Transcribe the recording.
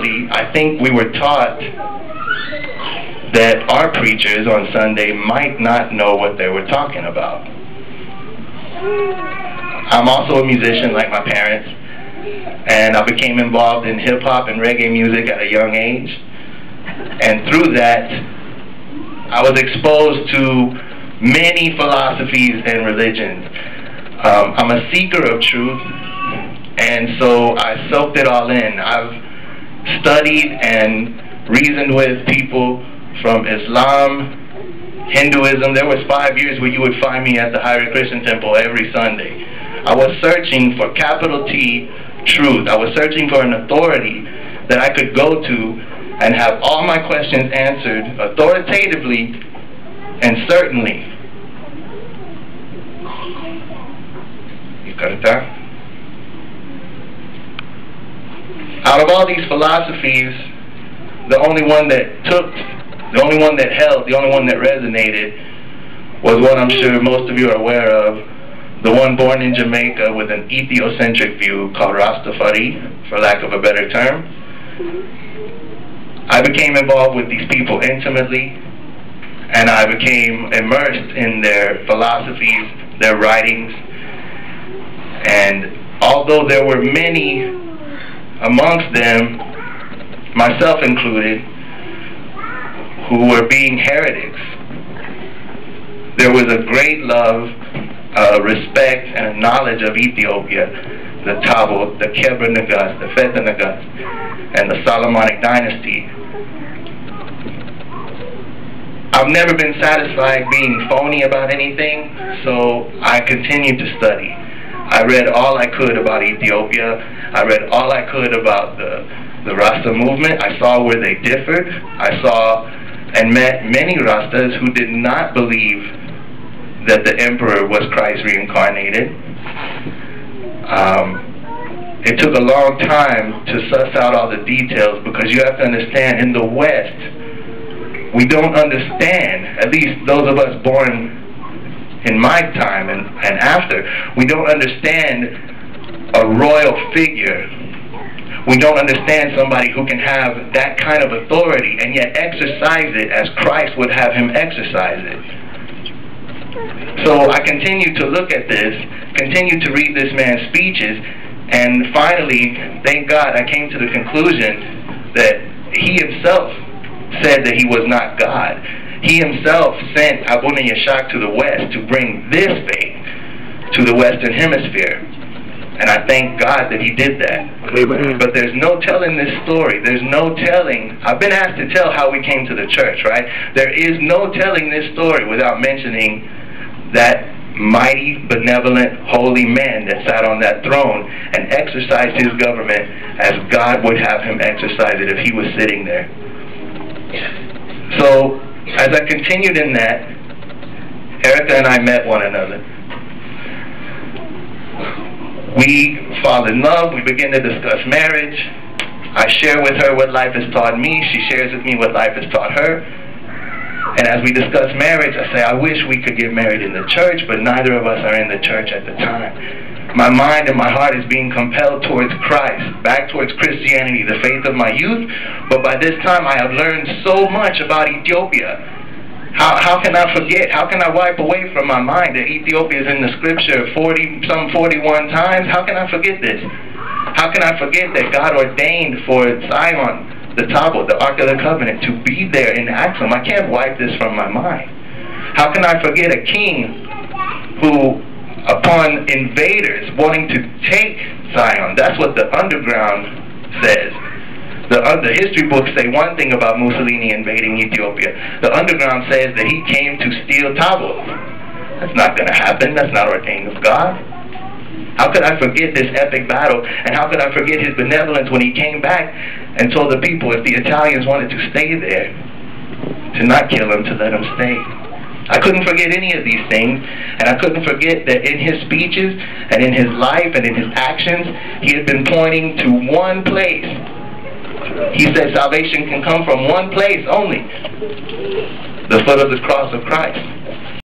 unfortunately, I think we were taught that our preachers on Sunday might not know what they were talking about. I'm also a musician like my parents, and I became involved in hip-hop and reggae music at a young age. And through that, I was exposed to many philosophies and religions. I'm a seeker of truth, and so I soaked it all in. I've studied and reasoned with people from Islam, Hinduism. There was 5 years where you would find me at the Hailie Christian Temple every Sunday. I was searching for capital T truth. I was searching for an authority that I could go to and have all my questions answered authoritatively and certainly. You got it down? Out of all these philosophies, the only one that took, the only one that held, the only one that resonated was one I'm sure most of you are aware of, the one born in Jamaica with an ethiocentric view called Rastafari, for lack of a better term. I became involved with these people intimately, and I became immersed in their philosophies, their writings, and although there were many amongst them, myself included, who were being heretics, there was a great love, respect, and a knowledge of Ethiopia, the Tabo, the Kebra Nagas, the Feta Nagas, and the Solomonic dynasty. I've never been satisfied being phony about anything, so I continued to study. I read all I could about Ethiopia. I read all I could about the Rasta movement. I saw where they differed. I saw and met many Rastas who did not believe that the emperor was Christ reincarnated. It took a long time to suss out all the details, because you have to understand, in the West, we don't understand, at least those of us born in my time and after, we don't understand a royal figure. We don't understand somebody who can have that kind of authority and yet exercise it as Christ would have him exercise it. So I continued to look at this, continued to read this man's speeches, and finally, thank God, I came to the conclusion that he himself said that he was not God. He himself sent Abuna Yashak to the West to bring this faith to the Western Hemisphere. And I thank God that he did that. Amen. But there's no telling this story. There's no telling. I've been asked to tell how we came to the church, right? There is no telling this story without mentioning that mighty, benevolent, holy man that sat on that throne and exercised his government as God would have him exercise it if he was sitting there. So, as I continued in that, Erica and I met one another. We fall in love. We begin to discuss marriage. I share with her what life has taught me. She shares with me what life has taught her. And as we discuss marriage, I say, I wish we could get married in the church, but neither of us are in the church at the time. My mind and my heart is being compelled towards Christ, back towards Christianity, the faith of my youth. But by this time, I have learned so much about Ethiopia. How can I forget? How can I wipe away from my mind that Ethiopia is in the scripture 41 times? How can I forget this? How can I forget that God ordained for Zion, the Tabo, the Ark of the Covenant, to be there in Axum? I can't wipe this from my mind. How can I forget a king who, upon invaders wanting to take Zion, that's what the underground says. The history books say one thing about Mussolini invading Ethiopia. The underground says that he came to steal Tabo. That's not going to happen. That's not ordained of God. How could I forget this epic battle? And how could I forget his benevolence when he came back and told the people, if the Italians wanted to stay there, to not kill him, to let him stay? I couldn't forget any of these things, and I couldn't forget that in his speeches and in his life and in his actions, he had been pointing to one place. He said salvation can come from one place only, the foot of the cross of Christ.